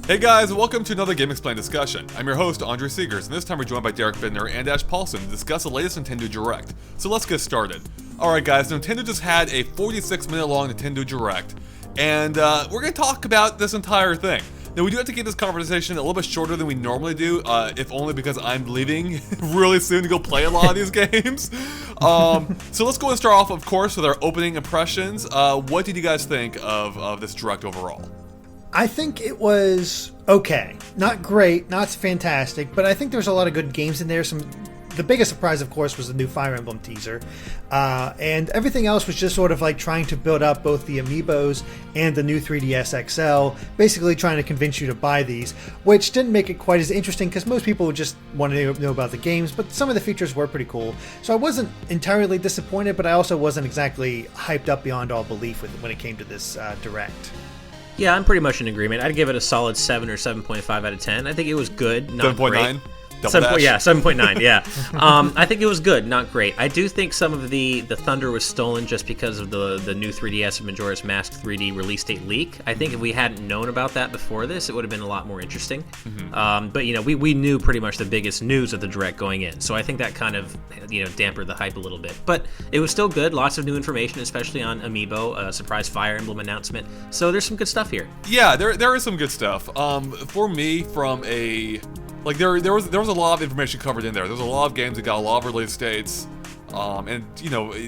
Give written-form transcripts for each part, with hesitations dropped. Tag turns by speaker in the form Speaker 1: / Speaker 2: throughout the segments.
Speaker 1: Hey guys, welcome to another GameXplain discussion. I'm your host, Andre Seegers, and this time we're joined by Derek Bittner and Ash Paulson to discuss the latest Nintendo Direct. So let's get started. Alright guys, Nintendo just had a 46-minute long Nintendo Direct, and we're going to talk about this entire thing. Now we do have to keep this conversation a little bit shorter than we normally do, if only because I'm leaving really soon to go play a lot of these games. So let's go and start off, of course, with our opening impressions. What did you guys think of this Direct overall?
Speaker 2: I think it was okay. Not great, not fantastic, but I think there's a lot of good games in there. The biggest surprise, of course, was the new Fire Emblem teaser. And everything else was just sort of like trying to build up both the Amiibos and the new 3DS XL, basically trying to convince you to buy these, which didn't make it quite as interesting because most people would just want to know about the games, but some of the features were pretty cool. So I wasn't entirely disappointed, but I also wasn't exactly hyped up beyond all belief when it came to this Direct.
Speaker 3: Yeah, I'm pretty much in agreement. I'd give it a solid 7 or 7.5 out of 10. I think it was good, not
Speaker 1: 7.9?
Speaker 3: great.
Speaker 1: 7.9?
Speaker 3: Yeah, 7.9, yeah. I think it was good, not great. I do think some of the thunder was stolen just because of the new 3DS and Majora's Mask 3D release date leak. I think if we hadn't known about that before this, it would have been a lot more interesting. Mm-hmm. But, we knew pretty much the biggest news of the Direct going in, so I think that kind of, dampened the hype a little bit. But it was still good, lots of new information, especially on Amiibo, a surprise Fire Emblem announcement. So there's some good stuff here.
Speaker 1: Yeah, there is some good stuff. For me, from a... there was a lot of information covered in there. There's a lot of games that got a lot of release dates, and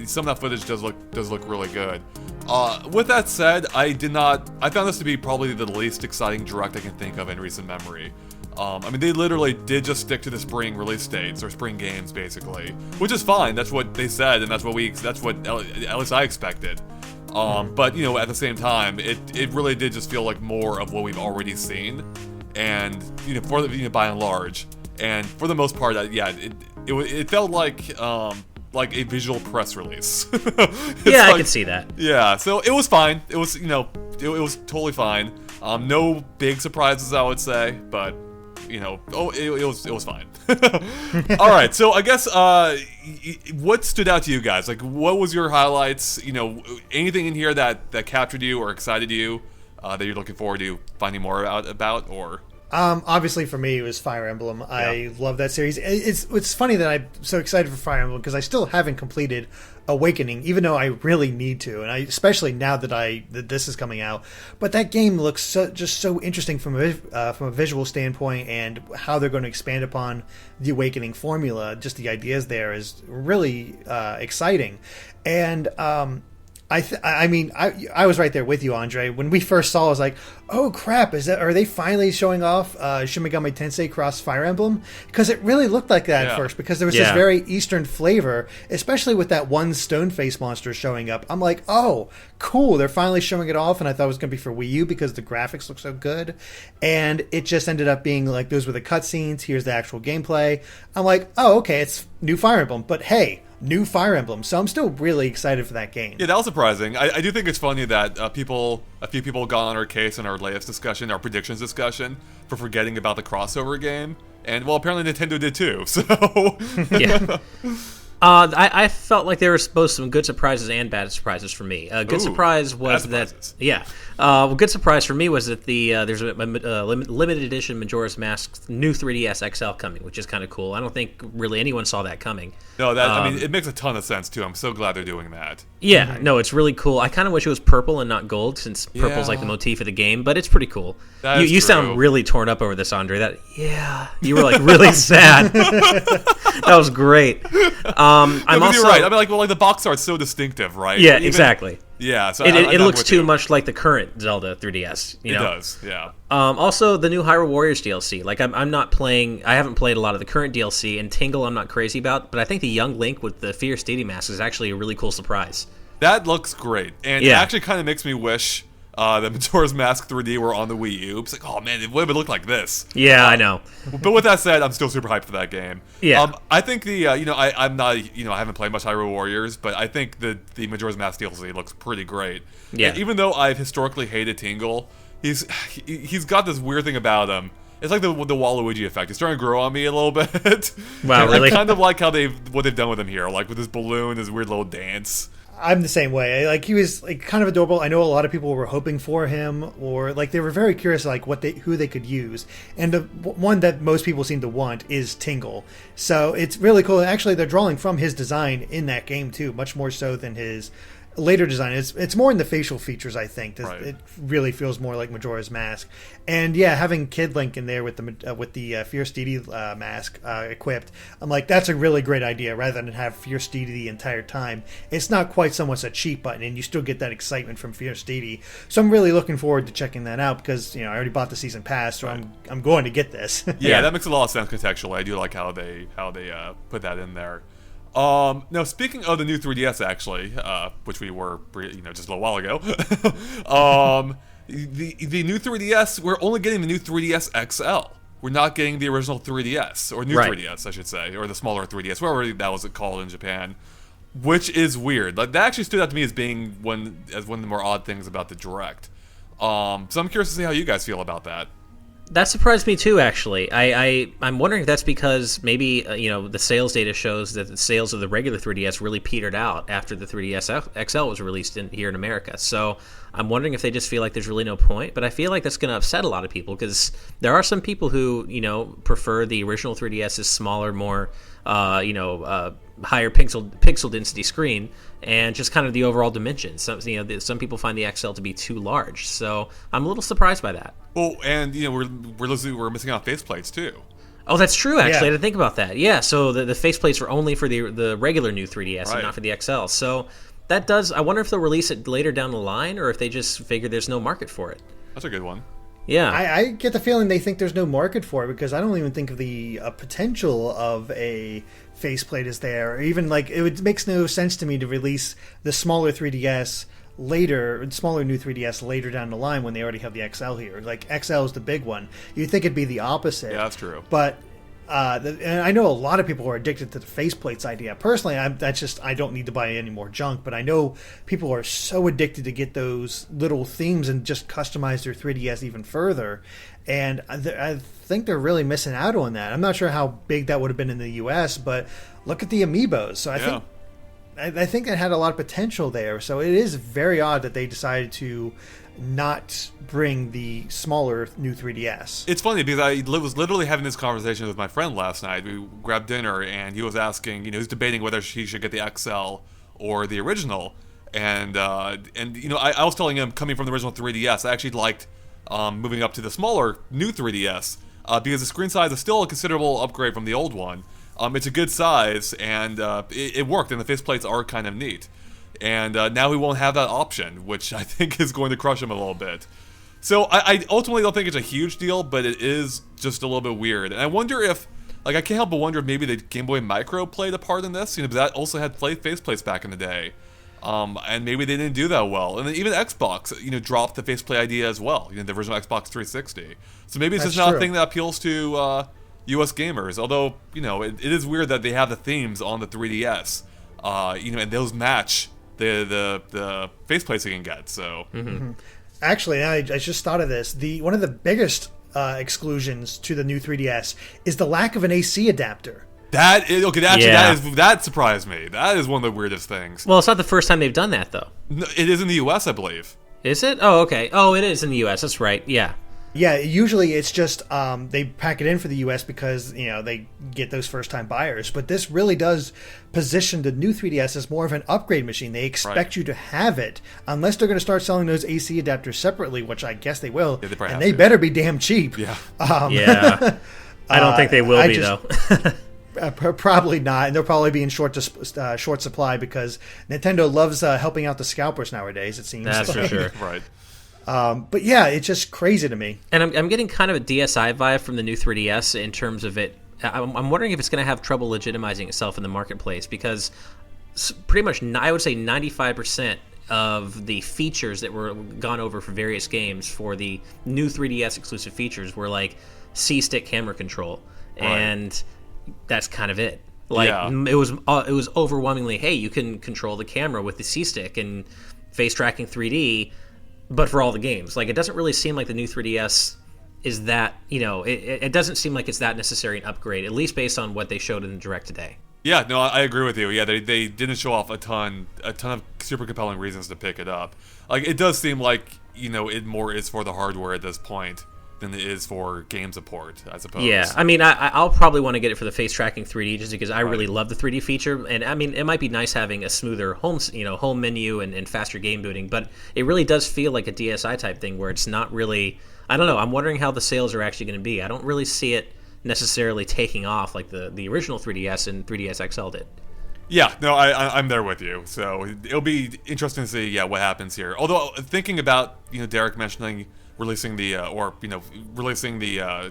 Speaker 1: some of that footage does look really good. With that said, I found this to be probably the least exciting Direct I can think of in recent memory. They literally did just stick to the spring release dates or spring games basically, which is fine. That's what they said, and that's what at least I expected. But at the same time, it really did just feel like more of what we've already seen. And by and large, and for the most part, it felt like a visual press release.
Speaker 3: Yeah, I could see that.
Speaker 1: Yeah, so it was fine. It was it was totally fine. No big surprises, I would say, but it was fine. All right, so I guess what stood out to you guys? Like, what was your highlights? Anything in here that captured you or excited you? That you're looking forward to finding more about, or?
Speaker 2: Obviously for me it was Fire Emblem. Yeah. I love that series. It's funny that I'm so excited for Fire Emblem because I still haven't completed Awakening, even though I really need to, and especially now that this is coming out. But that game looks just so interesting from a visual standpoint, and how they're going to expand upon the Awakening formula. Just the ideas there is really exciting, and I was right there with you, Andre. When we first saw it, I was like, oh crap, are they finally showing off Shin Megami Tensei Cross Fire Emblem? Because it really looked like that at first, because there was this very Eastern flavor, especially with that one stone face monster showing up. I'm like, oh, cool, they're finally showing it off, and I thought it was going to be for Wii U because the graphics look so good. And it just ended up being like, those were the cutscenes, here's the actual gameplay. I'm like, oh, okay, it's new Fire Emblem, but hey, new Fire Emblem, so I'm still really excited for that game.
Speaker 1: Yeah, that was surprising. I do think it's funny that a few people got on our case in our latest discussion, our predictions discussion, for forgetting about the crossover game, and well, apparently Nintendo did too. So
Speaker 3: yeah. I felt like there were both some good surprises and bad surprises for me. Good surprise was that, good surprise for me was that there's a limited edition Majora's Mask new 3DS XL coming, which is kind of cool. I don't think really anyone saw that coming.
Speaker 1: No, it makes a ton of sense too. I'm so glad they're doing that.
Speaker 3: Yeah, no, it's really cool. I kind of wish it was purple and not gold, since purple's like the motif of the game, but it's pretty cool. You sound really torn up over this, Andre. You were like really sad. That was great.
Speaker 1: I'm also, you're right. The box art's so distinctive, right?
Speaker 3: Yeah, exactly.
Speaker 1: Yeah, so
Speaker 3: it looks too much like the current Zelda 3DS.
Speaker 1: It does, yeah.
Speaker 3: Also, the new Hyrule Warriors DLC. Like, I'm not playing. I haven't played a lot of the current DLC, and Tingle I'm not crazy about. But I think the young Link with the Fierce Deity Mask is actually a really cool surprise.
Speaker 1: That looks great, and it actually kind of makes me wish that Majora's Mask 3D were on the Wii U. It's like, oh man, it would have looked like this.
Speaker 3: Yeah, I know.
Speaker 1: But with that said, I'm still super hyped for that game.
Speaker 3: Yeah.
Speaker 1: I think I'm not, I haven't played much Hyrule Warriors, but I think the Majora's Mask DLC looks pretty great.
Speaker 3: Yeah.
Speaker 1: And even though I've historically hated Tingle, he's got this weird thing about him. It's like the Waluigi effect. It's starting to grow on me a little bit.
Speaker 3: Wow, really?
Speaker 1: I kind of like what they've done with him here, like with this balloon, this weird little dance.
Speaker 2: I'm the same way. Like, he was like kind of adorable. I know a lot of people were hoping for him, or like they were very curious like who they could use. And the one that most people seem to want is Tingle. So it's really cool. Actually, they're drawing from his design in that game too, much more so than his later design. It's more in the facial features, I think.
Speaker 1: Right.
Speaker 2: It really feels more like Majora's Mask. And yeah, having Kid Link in there with the Fierce Deity mask equipped, I'm like, that's a really great idea. Rather than have Fierce Deity the entire time, it's not quite so much a cheat button, and you still get that excitement from Fierce Deity. So I'm really looking forward to checking that out because I already bought the season pass, so
Speaker 1: right.
Speaker 2: I'm going to get this.
Speaker 1: Yeah, that makes a lot of sense contextually. I do like how they put that in there. Now, speaking of the new 3DS, actually, which we were, just a little while ago, the new 3DS, we're only getting the new 3DS XL. We're not getting the original 3DS, or new
Speaker 3: right.
Speaker 1: 3DS, I should say, or the smaller 3DS, whatever that was called in Japan, which is weird. Like, that actually stood out to me as being one of the more odd things about the Direct. So I'm curious to see how you guys feel about that.
Speaker 3: That surprised me too, actually. I'm wondering if that's because maybe the sales data shows that the sales of the regular 3DS really petered out after the 3DS XL was released here in America. So I'm wondering if they just feel like there's really no point. But I feel like that's going to upset a lot of people because there are some people who prefer the original 3DS's smaller, more higher pixel density screen and just kind of the overall dimensions. Some people find the XL to be too large. So I'm a little surprised by that.
Speaker 1: Well, and we're missing out on faceplates too.
Speaker 3: Oh, that's true, actually.
Speaker 2: Yeah.
Speaker 3: I didn't think about that. Yeah, so the faceplates were only for the regular new 3DS
Speaker 1: right.
Speaker 3: and not for the XL. So that does... I wonder if they'll release it later down the line or if they just figure there's no market for it.
Speaker 1: That's a good one.
Speaker 3: Yeah.
Speaker 2: I get the feeling they think there's no market for it because I don't even think of the potential of a faceplate is there. Or even like it makes no sense to me to release the smaller 3DS smaller new 3DS later down the line when they already have the XL here. Like XL is the big one. You'd think it'd be the opposite.
Speaker 1: Yeah, that's true.
Speaker 2: But and I know a lot of people are addicted to the faceplates idea. Personally, I don't need to buy any more junk, but I know people are so addicted to get those little themes and just customize their 3DS even further. And I think they're really missing out on that. I'm not sure how big that would have been in the US, but look at the Amiibos. So I think it had a lot of potential there. So it is very odd that they decided to not bring the smaller new 3DS.
Speaker 1: It's funny because I was literally having this conversation with my friend last night. We grabbed dinner and he was asking, he was debating whether he should get the XL or the original. And I was telling him, coming from the original 3DS, I actually liked moving up to the smaller new 3DS because the screen size is still a considerable upgrade from the old one. It's a good size and it worked, and the faceplates are kind of neat. And now we won't have that option, which I think is going to crush him a little bit. So I ultimately don't think it's a huge deal, but it is just a little bit weird. And I wonder if, I can't help but wonder if maybe the Game Boy Micro played a part in this. But that also had faceplates back in the day. And maybe they didn't do that well. And then even Xbox, dropped the faceplate idea as well. The original Xbox 360. So maybe it's just not a thing that appeals to US gamers. Although, it is weird that they have the themes on the 3DS. And those match the faceplates you can get. So
Speaker 2: Actually, I just thought of this. One of the biggest exclusions to the new 3DS is the lack of an AC adapter. That
Speaker 1: surprised me. That is one of the weirdest things.
Speaker 3: Well, it's not the first time they've done that, though.
Speaker 1: No, it is in the US, I believe.
Speaker 3: Is it? Oh, okay. Oh, it is in the US. That's right. Yeah.
Speaker 2: Yeah, usually it's just they pack it in for the US because they get those first time buyers, but this really does position the new 3DS as more of an upgrade machine. They expect you to have it unless they're going to start selling those AC adapters separately, which I guess they will.
Speaker 1: Yeah,
Speaker 2: and they better be damn cheap.
Speaker 1: Yeah.
Speaker 3: Yeah. I don't think they will be though.
Speaker 2: Probably not, and they'll probably be in short supply because Nintendo loves helping out the scalpers nowadays, it seems.
Speaker 3: That's for sure.
Speaker 1: Right.
Speaker 2: But yeah, it's just crazy to me.
Speaker 3: And I'm getting kind of a DSi vibe from the new 3DS in terms of it. I'm wondering if it's going to have trouble legitimizing itself in the marketplace because pretty much, I would say 95% of the features that were gone over for various games for the new 3DS exclusive features were like C-stick camera control, and that's kind of it. Like it was overwhelmingly, hey, you can control the camera with the C-stick and face tracking 3D, but for all the games. Like, it doesn't really seem like the new 3DS is that, it doesn't seem like it's that necessary an upgrade, at least based on what they showed in the Direct today.
Speaker 1: Yeah, no, I agree with you. Yeah, they didn't show off a ton of super compelling reasons to pick it up. Like, it does seem like, it more is for the hardware at this point than it is for game support, I suppose.
Speaker 3: Yeah, I mean, I'll probably want to get it for the face tracking 3D just because I really love the 3D feature, and I mean, it might be nice having a smoother home menu and faster game booting, but it really does feel like a DSi type thing where it's not really. I don't know. I'm wondering how the sales are actually going to be. I don't really see it necessarily taking off like the original 3DS and 3DS XL did.
Speaker 1: Yeah, no, I'm there with you. So it'll be interesting to see, what happens here. Although thinking about Derek mentioning releasing the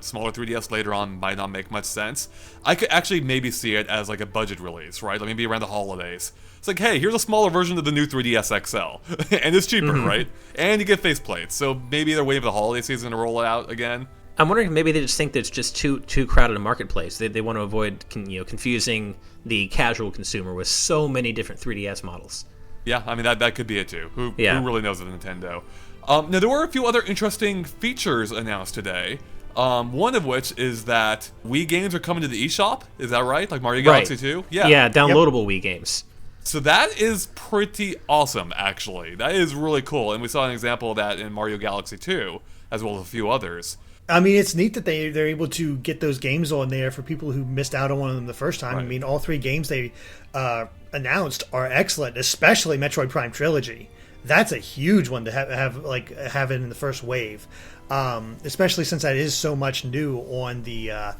Speaker 1: smaller 3DS later on might not make much sense. I could actually maybe see it as like a budget release, right? Like maybe around the holidays. It's like, hey, here's a smaller version of the new 3DS XL, and it's cheaper, right? And you get faceplates. So maybe they're waiting for the holiday season to roll it out again.
Speaker 3: I'm wondering if maybe they just think that it's just too crowded a marketplace. They want to avoid confusing the casual consumer with so many different 3DS models.
Speaker 1: Yeah, I mean that could be it too. Who really knows with Nintendo? Now, there were a few other interesting features announced today. One of which is that Wii games are coming to the eShop. Is that right? Like Mario Galaxy 2?
Speaker 3: Yeah, downloadable Wii games.
Speaker 1: So that is pretty awesome, actually. That is really cool. And we saw an example of that in Mario Galaxy 2, as well as a few others.
Speaker 2: I mean, it's neat that they're able to get those games on there for people who missed out on one of them the first time. Right. I mean, all 3 games they announced are excellent, especially Metroid Prime Trilogy. That's a huge one to have it in the first wave, especially since that is so much new on the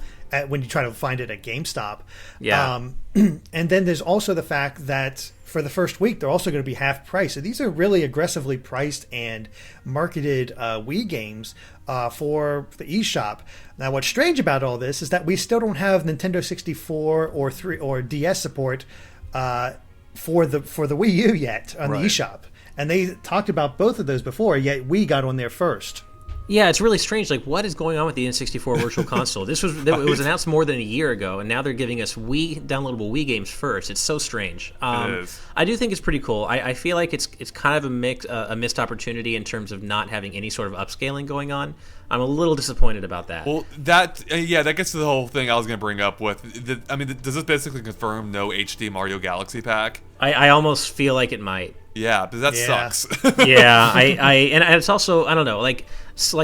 Speaker 2: when you try to find it at GameStop.
Speaker 3: Yeah.
Speaker 2: And then there's also the fact that for the first week they're also going to be half price. So these are really aggressively priced and marketed Wii games for the eShop. Now, what's strange about all this is that we still don't have Nintendo 64 or DS support for the Wii U yet on the eShop. And they talked about both of those before, yet we got on there first.
Speaker 3: Yeah, it's really strange. Like, what is going on with the N64 Virtual Console? It was announced more than a year ago, and now they're giving us downloadable Wii games first. It's so strange.
Speaker 1: It is.
Speaker 3: I do think it's pretty cool. I feel like it's kind of a missed opportunity in terms of not having any sort of upscaling going on. I'm a little disappointed about that.
Speaker 1: Well, that gets to the whole thing I was going to bring up with. Does this basically confirm no HD Mario Galaxy pack?
Speaker 3: I almost feel like it might.
Speaker 1: Yeah, but that sucks.
Speaker 3: Yeah, and it's also, I don't know, like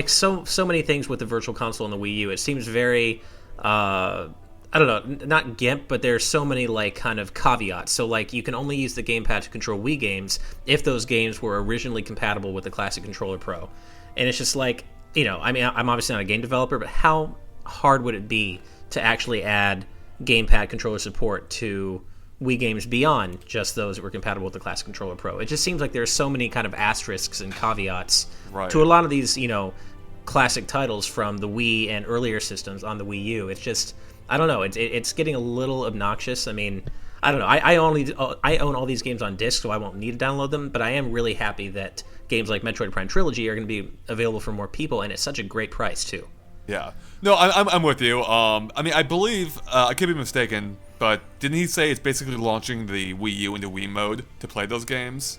Speaker 3: so many things with the Virtual Console and the Wii U. It seems very, I don't know, not GIMP, but there's so many like kind of caveats. So like you can only use the gamepad to control Wii games if those games were originally compatible with the Classic Controller Pro, and it's just like, I mean, I'm obviously not a game developer, but how hard would it be to actually add gamepad controller support to Wii games beyond just those that were compatible with the Classic Controller Pro? It just seems like there's so many kind of asterisks and caveats to a lot of these, classic titles from the Wii and earlier systems on the Wii U. It's just, I don't know, it's getting a little obnoxious. I mean, I don't know. I own all these games on disc, so I won't need to download them, but I am really happy that games like Metroid Prime Trilogy are going to be available for more people, and it's such a great price too.
Speaker 1: Yeah. No, I'm with you. I mean, I believe, I could be mistaken, but didn't he say it's basically launching the Wii U into Wii mode to play those games?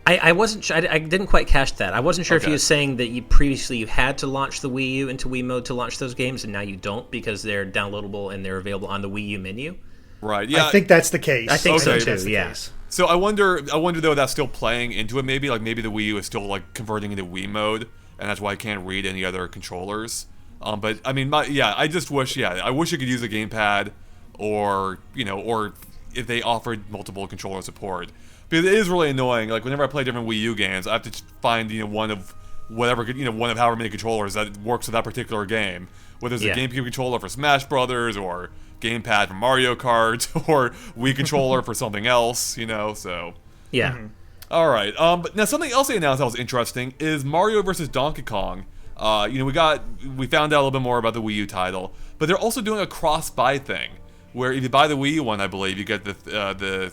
Speaker 3: I wasn't sure. I didn't quite catch that. I wasn't sure if he was saying that you had to launch the Wii U into Wii mode to launch those games, and now you don't because they're downloadable and they're available on the Wii U menu.
Speaker 1: Right. Yeah.
Speaker 2: I think that's the case.
Speaker 3: I think so too. Yeah.
Speaker 1: So I wonder though, that's still playing into it. Maybe maybe the Wii U is still like converting into Wii mode, and that's why I can't read any other controllers. But I mean, I just wish, I wish you could use a gamepad, or if they offered multiple controller support. Because it is really annoying. Like whenever I play different Wii U games, I have to find one of however many controllers that works with that particular game. Whether it's a GameCube controller for Smash Brothers, or gamepad for Mario Kart, or Wii controller for something else. So
Speaker 3: yeah.
Speaker 2: Mm-hmm.
Speaker 1: All right. But now something else they announced that was interesting is Mario vs. Donkey Kong. We found out a little bit more about the Wii U title, but they're also doing a cross-buy thing, where if you buy the Wii U one, I believe, you get the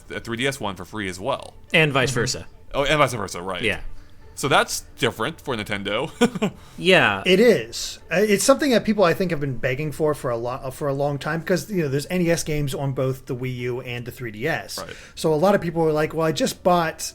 Speaker 1: 3DS one for free as well.
Speaker 3: And vice versa.
Speaker 1: Oh, and vice versa, right?
Speaker 3: Yeah.
Speaker 1: So that's different for Nintendo.
Speaker 3: Yeah.
Speaker 2: It is. It's something that people I think have been begging for a long time because there's NES games on both the Wii U and the 3DS.
Speaker 1: Right.
Speaker 2: So a lot of people were like, "Well, I just bought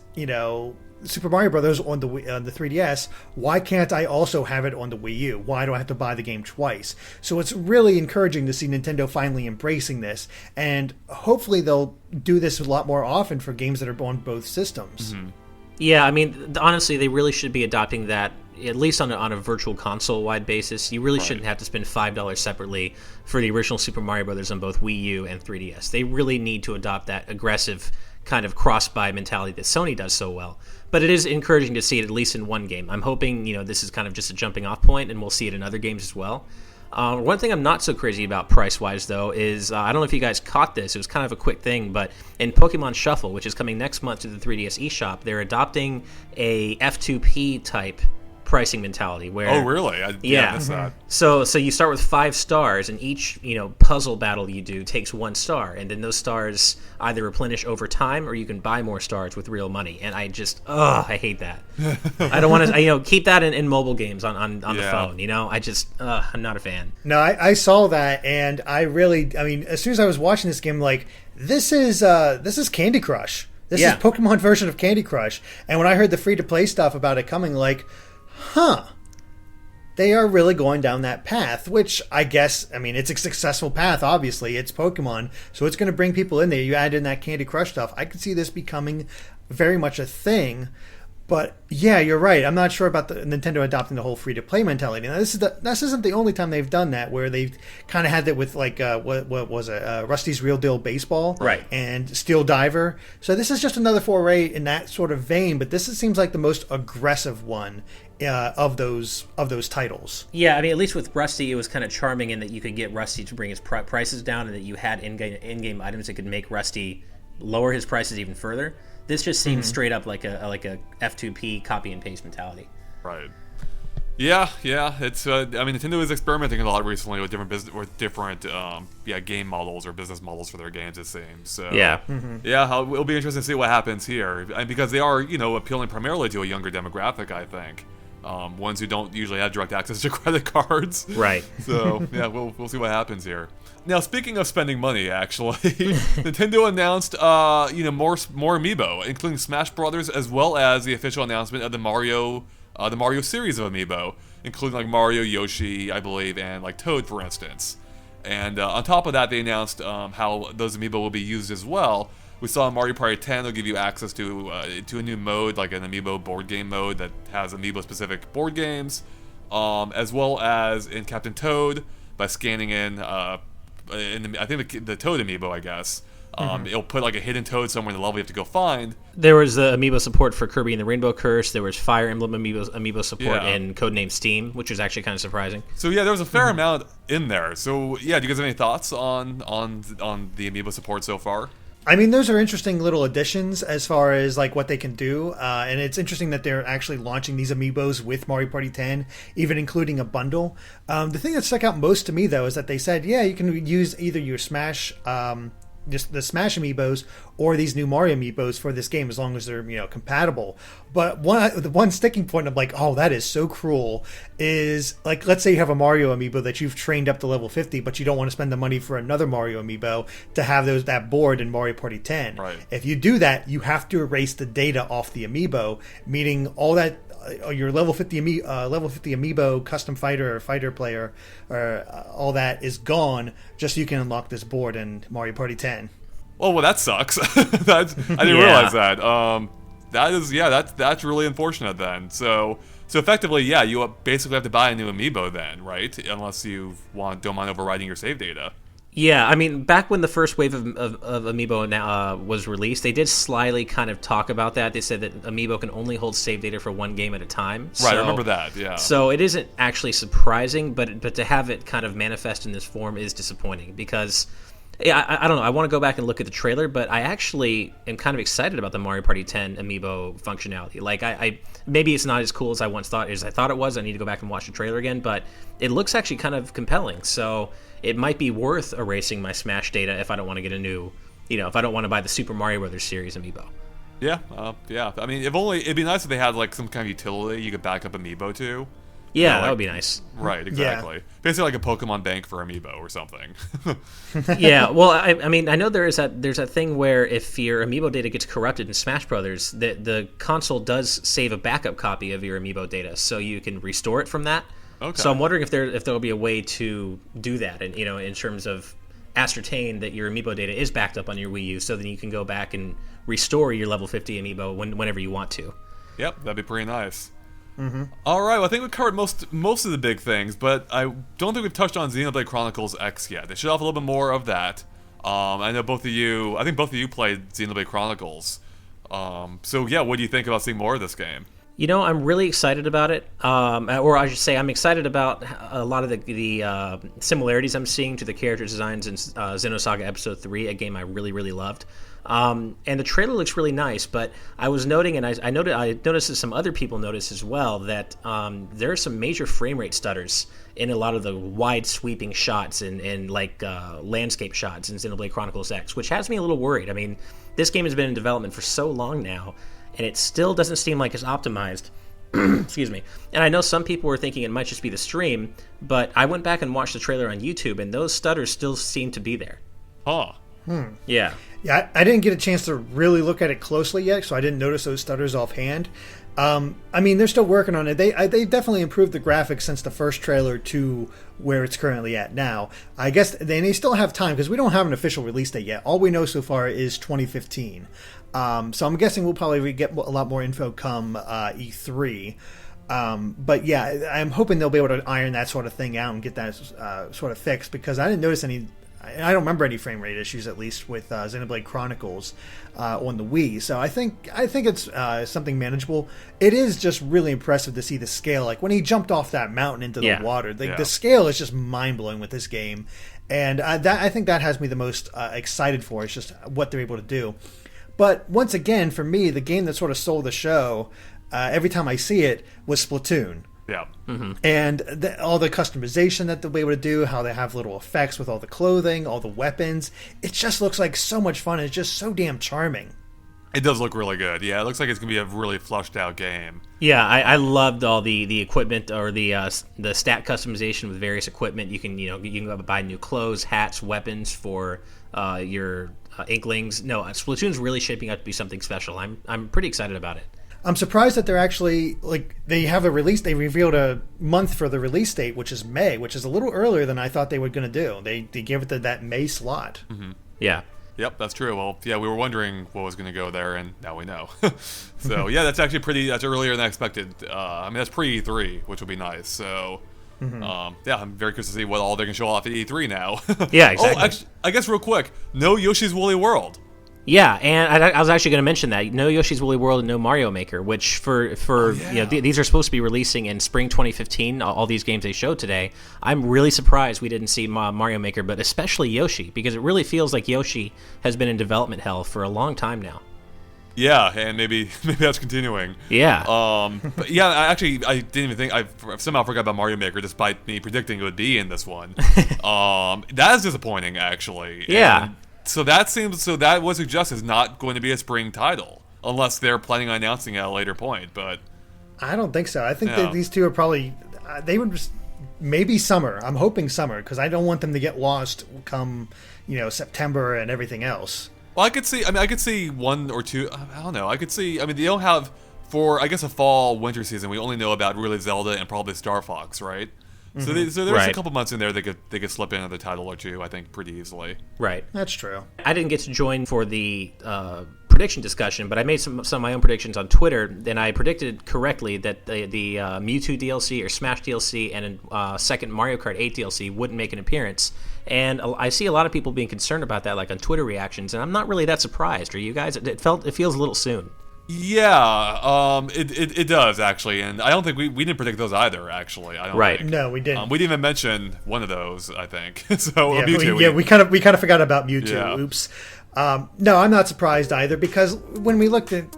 Speaker 2: Super Mario Brothers on the 3DS. Why can't I also have it on the Wii U? Why do I have to buy the game twice?" So it's really encouraging to see Nintendo finally embracing this, and hopefully they'll do this a lot more often for games that are on both systems.
Speaker 1: Mm-hmm.
Speaker 3: Yeah, I mean, honestly, they really should be adopting that, at least on a virtual console-wide basis. You really shouldn't have to spend $5 separately for the original Super Mario Brothers on both Wii U and 3DS. They really need to adopt that aggressive kind of cross-buy mentality that Sony does so well. But it is encouraging to see it at least in one game. I'm hoping, this is kind of just a jumping-off point, and we'll see it in other games as well. One thing I'm not so crazy about price-wise, though, is I don't know if you guys caught this. It was kind of a quick thing, but in Pokémon Shuffle, which is coming next month to the 3DS eShop, they're adopting a F2P type pricing mentality where
Speaker 1: Oh, really? I missed that.
Speaker 3: So you start with 5 stars, and each puzzle battle you do takes 1 star, and then those stars either replenish over time or you can buy more stars with real money. And I just I hate that. I don't want to keep that in mobile games on the phone. I'm not a fan.
Speaker 2: No, I saw that, and as soon as I was watching this game, like, this is Candy Crush. This is Pokemon version of Candy Crush. And when I heard the free-to-play stuff about it coming, like, they are really going down that path, which I guess, it's a successful path, obviously. It's Pokemon, so it's going to bring people in there. You add in that Candy Crush stuff. I could see this becoming very much a thing. But yeah, you're right. I'm not sure about the Nintendo adopting the whole free-to-play mentality. Now, this isn't the only time they've done that, where they've kind of had that with what was it, Rusty's Real Deal Baseball,
Speaker 3: right,
Speaker 2: and Steel Diver. So this is just another foray in that sort of vein, but this seems like the most aggressive one of those titles.
Speaker 3: Yeah, at least with Rusty, it was kind of charming in that you could get Rusty to bring his prices down, and that you had in-game items that could make Rusty lower his prices even further. This just seems straight up like a F2P copy and paste mentality.
Speaker 1: Right. Yeah. It's Nintendo is experimenting a lot recently with different game models or business models for their games. It seems. So
Speaker 3: yeah.
Speaker 1: It'll be interesting to see what happens here, and because they are appealing primarily to a younger demographic, I think. Ones who don't usually have direct access to credit cards.
Speaker 3: Right.
Speaker 1: So we'll see what happens here. Now, speaking of spending money, actually, Nintendo announced more Amiibo, including Smash Brothers, as well as the official announcement of the Mario series of Amiibo, including like Mario, Yoshi, I believe, and like Toad, for instance. And on top of that, they announced how those Amiibo will be used as well. We saw in Mario Party 10, they'll give you access to a new mode, like an Amiibo board game mode that has Amiibo-specific board games, as well as in Captain Toad, by scanning in I think the Toad Amiibo, I guess. It'll put like a hidden Toad somewhere in the level you have to go find.
Speaker 3: There was the Amiibo support for Kirby and the Rainbow Curse. There was Fire Emblem Amiibo support in Codename Steam, which was actually kind of surprising.
Speaker 1: So yeah, there was a fair amount in there. So yeah, do you guys have any thoughts on the Amiibo support so far?
Speaker 2: Those are interesting little additions as far as like what they can do, and it's interesting that they're actually launching these Amiibos with Mario Party 10, even including a bundle. The thing that stuck out most to me, though, is that they said, you can use either your Smash, just the Smash Amiibos, or these new Mario Amiibos for this game, as long as they're compatible. But the one sticking point, I'm like, oh, that is so cruel, is like, let's say you have a Mario Amiibo that you've trained up to level 50, but you don't want to spend the money for another Mario Amiibo to have that board in Mario Party 10.
Speaker 1: Right.
Speaker 2: If you do that, you have to erase the data off the Amiibo, meaning all that your level 50 Amiibo custom fighter or fighter player, or all that is gone, just so you can unlock this board in Mario Party 10.
Speaker 1: Well, that sucks. I didn't realize that. That's really unfortunate then. So effectively, you basically have to buy a new Amiibo then, right? Unless you don't mind overriding your save data.
Speaker 3: Yeah, back when the first wave of Amiibo was released, they did slyly kind of talk about that. They said that Amiibo can only hold save data for one game at a time.
Speaker 1: Right, I remember that, yeah.
Speaker 3: So it isn't actually surprising, but to have it kind of manifest in this form is disappointing, because I don't know. I want to go back and look at the trailer, but I actually am kind of excited about the Mario Party 10 Amiibo functionality. Like, I maybe it's not as cool as I thought it was. I need to go back and watch the trailer again, but it looks actually kind of compelling. So it might be worth erasing my Smash data if I don't want to get a new, if I don't want to buy the Super Mario Brothers series Amiibo.
Speaker 1: Yeah, yeah. I mean, if only it'd be nice if they had like some kind of utility you could back up Amiibo to.
Speaker 3: Yeah,
Speaker 1: like,
Speaker 3: that would be nice.
Speaker 1: Right, exactly. Basically, like a Pokemon bank for Amiibo or something.
Speaker 3: Yeah, well, I mean, I know there's that thing where if your Amiibo data gets corrupted in Smash Brothers, the console does save a backup copy of your Amiibo data, so you can restore it from that.
Speaker 1: Okay.
Speaker 3: So I'm wondering if there'll be a way to do that, and in terms of ascertain that your Amiibo data is backed up on your Wii U, so then you can go back and restore your level 50 Amiibo whenever you want to.
Speaker 1: Yep, that'd be pretty nice. Mm-hmm. All right, well, I think we covered most of the big things, but I don't think we've touched on Xenoblade Chronicles X yet. They should have a little bit more of that. I know I think both of you played Xenoblade Chronicles. So yeah, what do you think about seeing more of this game?
Speaker 3: I'm really excited about it, or I should say, I'm excited about a lot of the similarities I'm seeing to the character designs in Xenosaga Episode 3, a game I really, really loved. And the trailer looks really nice, but I was noting, and I noticed that some other people noticed as well, that there are some major frame rate stutters in a lot of the wide sweeping shots and landscape shots in Xenoblade Chronicles X, which has me a little worried. I mean, this game has been in development for so long now, and it still doesn't seem like it's optimized. Excuse me. And I know some people were thinking it might just be the stream, but I went back and watched the trailer on YouTube, and those stutters still seem to be there.
Speaker 1: Huh.
Speaker 3: Yeah.
Speaker 2: Yeah, I didn't get a chance to really look at it closely yet, so I didn't notice those stutters offhand. I mean, they're still working on it. They definitely improved the graphics since the first trailer to where it's currently at now. I guess they still have time because we don't have an official release date yet. All we know so far is 2015. So I'm guessing we'll probably get a lot more info come E3. But yeah, I'm hoping they'll be able to iron that sort of thing out and get that sort of fixed, because I didn't notice any. I don't remember any frame rate issues, at least with Xenoblade Chronicles on the Wii. So I think it's something manageable. It is just really impressive to see the scale. Like when he jumped off that mountain into the water, the scale is just mind blowing with this game, and I think that has me the most excited for. It's just what they're able to do. But once again, for me, the game that sort of stole the show every time I see it was Splatoon.
Speaker 1: Yeah.
Speaker 3: Mm-hmm.
Speaker 2: And all the customization that they'll be able to do, how they have little effects with all the clothing, all the weapons. It just looks like so much fun. It's just so damn charming.
Speaker 1: It does look really good. Yeah, it looks like it's going to be a really flushed out game.
Speaker 3: Yeah, I loved all the equipment, or the stat customization with various equipment. You can go buy new clothes, hats, weapons for your Inklings. No, Splatoon's really shaping up to be something special. I'm pretty excited about it.
Speaker 2: I'm surprised that they're actually, they have a release. They revealed a month for the release date, which is May, which is a little earlier than I thought they were going to do. They gave it that May slot.
Speaker 1: Mm-hmm.
Speaker 3: Yeah.
Speaker 1: Yep, that's true. Well, yeah, we were wondering what was going to go there, and now we know. So, yeah, that's actually that's earlier than I expected. I mean, that's pre-E3, which would be nice. So, yeah, I'm very curious to see what all they can show off at E3 now.
Speaker 3: Yeah, exactly.
Speaker 1: Oh, actually, I guess real quick, no Yoshi's Woolly World.
Speaker 3: Yeah, and I was actually going to mention that. No Yoshi's Woolly World and no Mario Maker, which these are supposed to be releasing in spring 2015, all these games they showed today. I'm really surprised we didn't see Mario Maker, but especially Yoshi, because it really feels like Yoshi has been in development hell for a long time now.
Speaker 1: Yeah, and maybe that's continuing.
Speaker 3: Yeah.
Speaker 1: But yeah, I didn't even think, I somehow forgot about Mario Maker, despite me predicting it would be in this one. That is disappointing, actually.
Speaker 3: Yeah.
Speaker 1: And so that would suggest it's not going to be a spring title, unless they're planning on announcing it at a later point. But
Speaker 2: I don't think so. I think that these two are probably they would just maybe summer. I'm hoping summer, because I don't want them to get lost come September and everything else.
Speaker 1: Well, I could see one or two. I don't know. I could see. I mean, they don't have for I guess a fall winter season. We only know about really Zelda and probably Star Fox, right? So there's a couple months in there they could slip in another title or two, I think, pretty easily.
Speaker 3: Right.
Speaker 2: That's true.
Speaker 3: I didn't get to join for the prediction discussion, but I made some of my own predictions on Twitter, and I predicted correctly that the Mewtwo DLC or Smash DLC and second Mario Kart 8 DLC wouldn't make an appearance. And I see a lot of people being concerned about that, like on Twitter reactions, and I'm not really that surprised. Are you guys? It feels a little soon.
Speaker 1: Yeah, it does actually, and I don't think we didn't predict those either. Actually, I don't
Speaker 3: right.
Speaker 1: think.
Speaker 2: No, we didn't.
Speaker 1: We didn't even mention one of those. I think so.
Speaker 2: Yeah,
Speaker 1: Mewtwo,
Speaker 2: we kind of forgot about Mewtwo.
Speaker 1: Yeah.
Speaker 2: Oops. No, I'm not surprised either, because when we looked at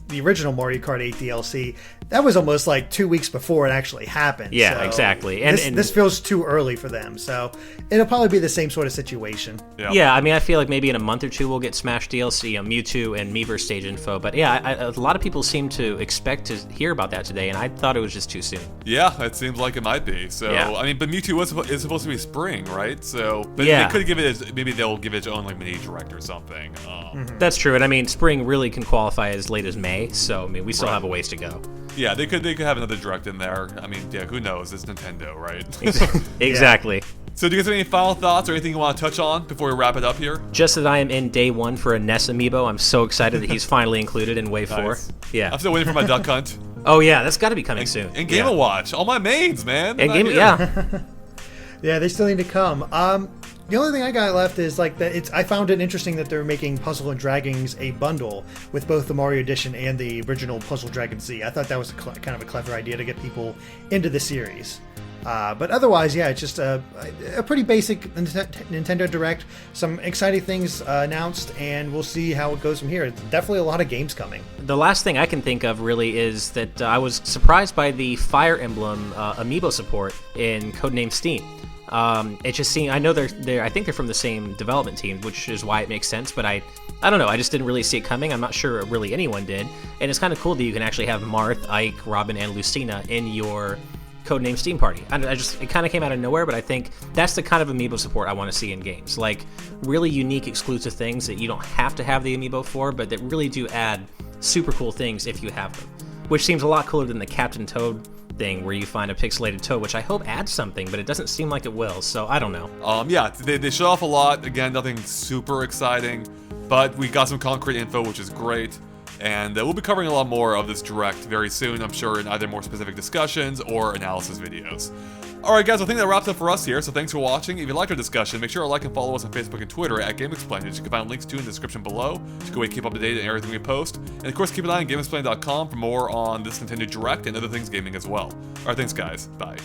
Speaker 2: the original Mario Kart 8 DLC, that was almost like 2 weeks before it actually happened.
Speaker 3: Yeah,
Speaker 2: so
Speaker 3: exactly.
Speaker 2: And this feels too early for them, so it'll probably be the same sort of situation.
Speaker 3: Yeah, I mean, I feel like maybe in a month or two we'll get Smash DLC, Mewtwo and Miiverse stage info. But yeah, a lot of people seem to expect to hear about that today, and I thought it was just too soon.
Speaker 1: Yeah, it seems like it might be. So,
Speaker 3: Yeah.
Speaker 1: I mean, but Mewtwo is supposed to be spring, right? So, but
Speaker 3: Yeah.
Speaker 1: they could give it, maybe they'll give it its own like mini direct or something.
Speaker 3: That's true, and I mean, spring really can qualify as late as May, so I mean, we still have a ways to go.
Speaker 1: Yeah, they could have another direct in there. I mean, yeah, who knows? It's Nintendo, right?
Speaker 3: Exactly.
Speaker 1: So do you guys have any final thoughts or anything you want to touch on before we wrap it up here?
Speaker 3: Just that I am in day one for a Ness amiibo. I'm so excited that he's finally included in Wave 4.
Speaker 1: Nice.
Speaker 3: Yeah.
Speaker 1: I'm still waiting for my Duck Hunt.
Speaker 3: Oh yeah, that's got to be coming soon.
Speaker 1: And Game & Watch. All my mains, man.
Speaker 3: And
Speaker 1: They're
Speaker 3: Game,
Speaker 1: not here.
Speaker 3: yeah.
Speaker 2: Yeah, they still need to come. The only thing I got left is like that. I found it interesting that they're making Puzzle and Dragons a bundle with both the Mario Edition and the original Puzzle Dragon Z. I thought that was kind of a clever idea to get people into the series. But otherwise, yeah, it's just a pretty basic Nintendo Direct. Some exciting things announced, and we'll see how it goes from here. Definitely a lot of games coming.
Speaker 3: The last thing I can think of really is that I was surprised by the Fire Emblem amiibo support in Codename Steam. It just seemed, I know I think they're from the same development team, which is why it makes sense, but I don't know, I just didn't really see it coming. I'm not sure really anyone did, and it's kind of cool that you can actually have Marth, Ike, Robin, and Lucina in your Codename Steam party. It kind of came out of nowhere, but I think that's the kind of amiibo support I want to see in games, like really unique exclusive things that you don't have to have the amiibo for, but that really do add super cool things if you have them, which seems a lot cooler than the Captain Toad thing where you find a pixelated Toad, which I hope adds something, but it doesn't seem like it will, so I don't know.
Speaker 1: Yeah, they showed off a lot. Again, nothing super exciting, but we got some concrete info, which is great. And we'll be covering a lot more of this Direct very soon, I'm sure, in either more specific discussions or analysis videos. Alright guys, I think that wraps up for us here, so thanks for watching. If you liked our discussion, make sure to like and follow us on Facebook and Twitter at GameXplain, which you can find links to in the description below, so you can keep up to date on everything we post. And of course, keep an eye on GameXplain.com for more on this Nintendo Direct and other things gaming as well. Alright, thanks guys. Bye.